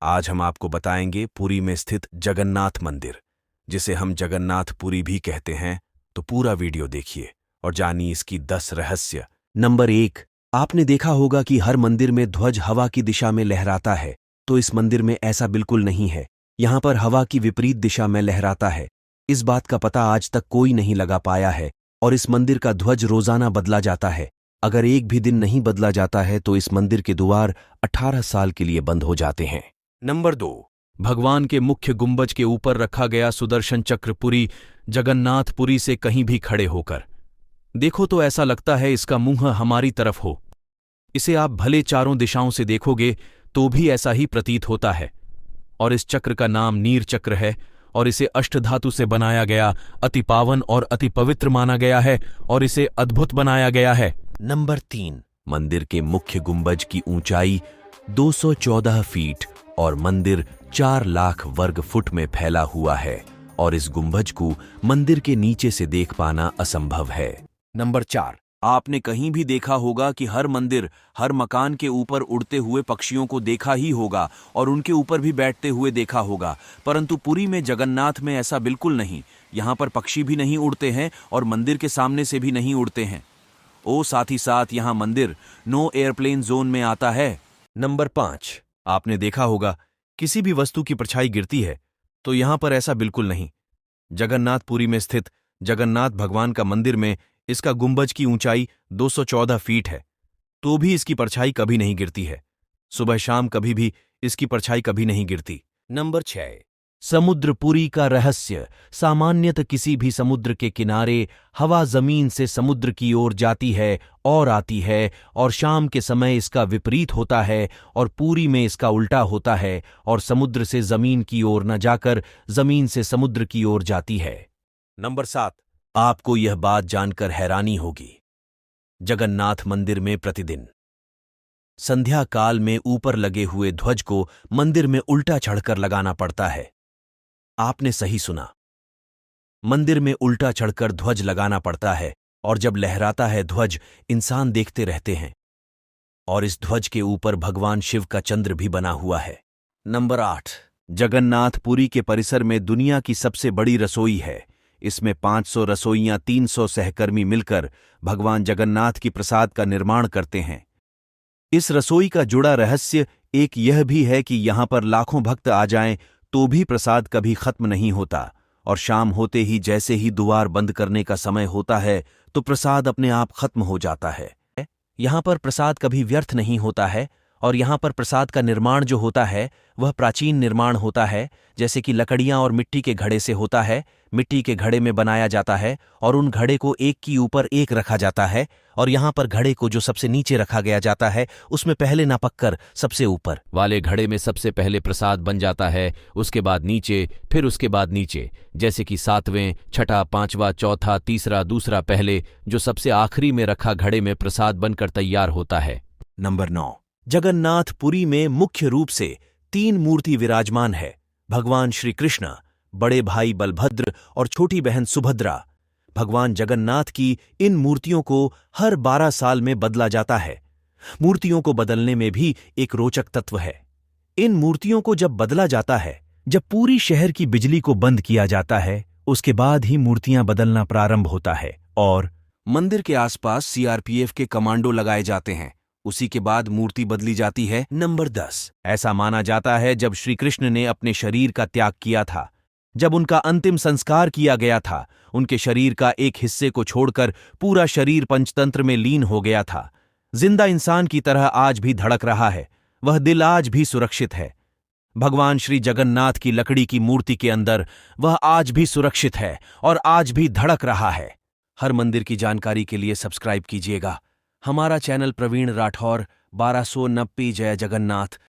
आज हम आपको बताएंगे पुरी में स्थित जगन्नाथ मंदिर, जिसे हम जगन्नाथ पुरी भी कहते हैं। तो पूरा वीडियो देखिए और जानिए इसकी 10 रहस्य। नंबर 1, आपने देखा होगा कि हर मंदिर में ध्वज हवा की दिशा में लहराता है, तो इस मंदिर में ऐसा बिल्कुल नहीं है। यहाँ पर हवा की विपरीत दिशा में लहराता है। इस बात का पता आज तक कोई नहीं लगा पाया है और इस मंदिर का ध्वज रोजाना बदला जाता है। अगर एक भी दिन नहीं बदला जाता है तो इस मंदिर के द्वार 18 साल के लिए बंद हो जाते हैं। नंबर 2, भगवान के मुख्य गुंबज के ऊपर रखा गया सुदर्शन चक्र पुरी जगन्नाथ पुरी से कहीं भी खड़े होकर देखो तो ऐसा लगता है इसका मुंह हमारी तरफ हो। इसे आप भले चारों दिशाओं से देखोगे तो भी ऐसा ही प्रतीत होता है। और इस चक्र का नाम नीर चक्र है और इसे अष्टधातु से बनाया गया, अति पावन और अति पवित्र माना गया है और इसे अद्भुत बनाया गया है। नंबर 3, मंदिर के मुख्य गुंबज की ऊंचाई 214 फीट और मंदिर 4 लाख वर्ग फुट में फैला हुआ है और इस गुंबज को मंदिर के नीचे से देख पाना असंभव है। नंबर 4, आपने कहीं भी देखा होगा कि हर मंदिर, हर मकान के ऊपर उड़ते हुए पक्षियों को देखा ही होगा और उनके ऊपर भी बैठते हुए देखा होगा, परंतु पुरी में जगन्नाथ में ऐसा बिल्कुल नहीं। यहाँ पर पक्षी भी नहीं उड़ते हैं और मंदिर के सामने से भी नहीं उड़ते हैं। साथ ही साथ यहाँ मंदिर नो एयरप्लेन जोन में आता है। नंबर 5, आपने देखा होगा किसी भी वस्तु की परछाई गिरती है, तो यहाँ पर ऐसा बिल्कुल नहीं। जगन्नाथ पुरी में स्थित जगन्नाथ भगवान का मंदिर में इसका गुंबज की ऊंचाई 214 फीट है, तो भी इसकी परछाई कभी नहीं गिरती है। सुबह शाम कभी भी इसकी परछाई कभी नहीं गिरती। नंबर 6, समुद्र पुरी का रहस्य। सामान्यतः किसी भी समुद्र के किनारे हवा जमीन से समुद्र की ओर जाती है और आती है और शाम के समय इसका विपरीत होता है और पुरी में इसका उल्टा होता है और समुद्र से जमीन की ओर न जाकर जमीन से समुद्र की ओर जाती है। नंबर 7, आपको यह बात जानकर हैरानी होगी, जगन्नाथ मंदिर में प्रतिदिन संध्या काल में ऊपर लगे हुए ध्वज को मंदिर में उल्टा चढ़कर लगाना पड़ता है। आपने सही सुना, मंदिर में उल्टा चढ़कर ध्वज लगाना पड़ता है और जब लहराता है ध्वज इंसान देखते रहते हैं और इस ध्वज के ऊपर भगवान शिव का चंद्र भी बना हुआ है। नंबर 8, जगन्नाथ पुरी के परिसर में दुनिया की सबसे बड़ी रसोई है। इसमें 500 रसोइयां 300 सहकर्मी मिलकर भगवान जगन्नाथ की प्रसाद का निर्माण करते हैं। इस रसोई का जुड़ा रहस्य एक यह भी है कि यहां पर लाखों भक्त आ जाएं तो भी प्रसाद कभी खत्म नहीं होता और शाम होते ही जैसे ही द्वार बंद करने का समय होता है तो प्रसाद अपने आप खत्म हो जाता है। यहां पर प्रसाद कभी व्यर्थ नहीं होता है और यहां पर प्रसाद का निर्माण जो होता है वह प्राचीन निर्माण होता है, जैसे कि लकड़ियां और मिट्टी के घड़े से होता है। मिट्टी के घड़े में बनाया जाता है और उन घड़े को एक के ऊपर एक रखा जाता है और यहाँ पर घड़े को जो सबसे नीचे रखा गया जाता है उसमें पहले ना पककर सबसे ऊपर वाले घड़े में सबसे पहले प्रसाद बन जाता है, उसके बाद नीचे, फिर उसके बाद नीचे, जैसे कि 7वें, छठा, 5वां, चौथा, तीसरा, दूसरा, पहले जो सबसे आखिरी में रखा घड़े में प्रसाद बनकर तैयार होता है। नंबर 9, जगन्नाथ पुरी में मुख्य रूप से 3 मूर्ति विराजमान है। भगवान श्री कृष्ण, बड़े भाई बलभद्र और छोटी बहन सुभद्रा। भगवान जगन्नाथ की इन मूर्तियों को हर 12 साल में बदला जाता है। मूर्तियों को बदलने में भी एक रोचक तत्व है। इन मूर्तियों को जब बदला जाता है, जब पूरी शहर की बिजली को बंद किया जाता है, उसके बाद ही मूर्तियां बदलना प्रारंभ होता है और मंदिर के आसपास सीआरपीएफ के कमांडो लगाए जाते हैं। उसी के बाद मूर्ति बदली जाती है। नंबर 10, ऐसा माना जाता है जब श्री कृष्ण ने अपने शरीर का त्याग किया था, जब उनका अंतिम संस्कार किया गया था, उनके शरीर का एक हिस्से को छोड़कर पूरा शरीर पंचतंत्र में लीन हो गया था। जिंदा इंसान की तरह आज भी धड़क रहा है, वह दिल आज भी सुरक्षित है। भगवान श्री जगन्नाथ की लकड़ी की मूर्ति के अंदर वह आज भी सुरक्षित है और आज भी धड़क रहा है। हर मंदिर की जानकारी के लिए सब्सक्राइब कीजिएगा हमारा चैनल प्रवीण राठौर 1290। जय जगन्नाथ।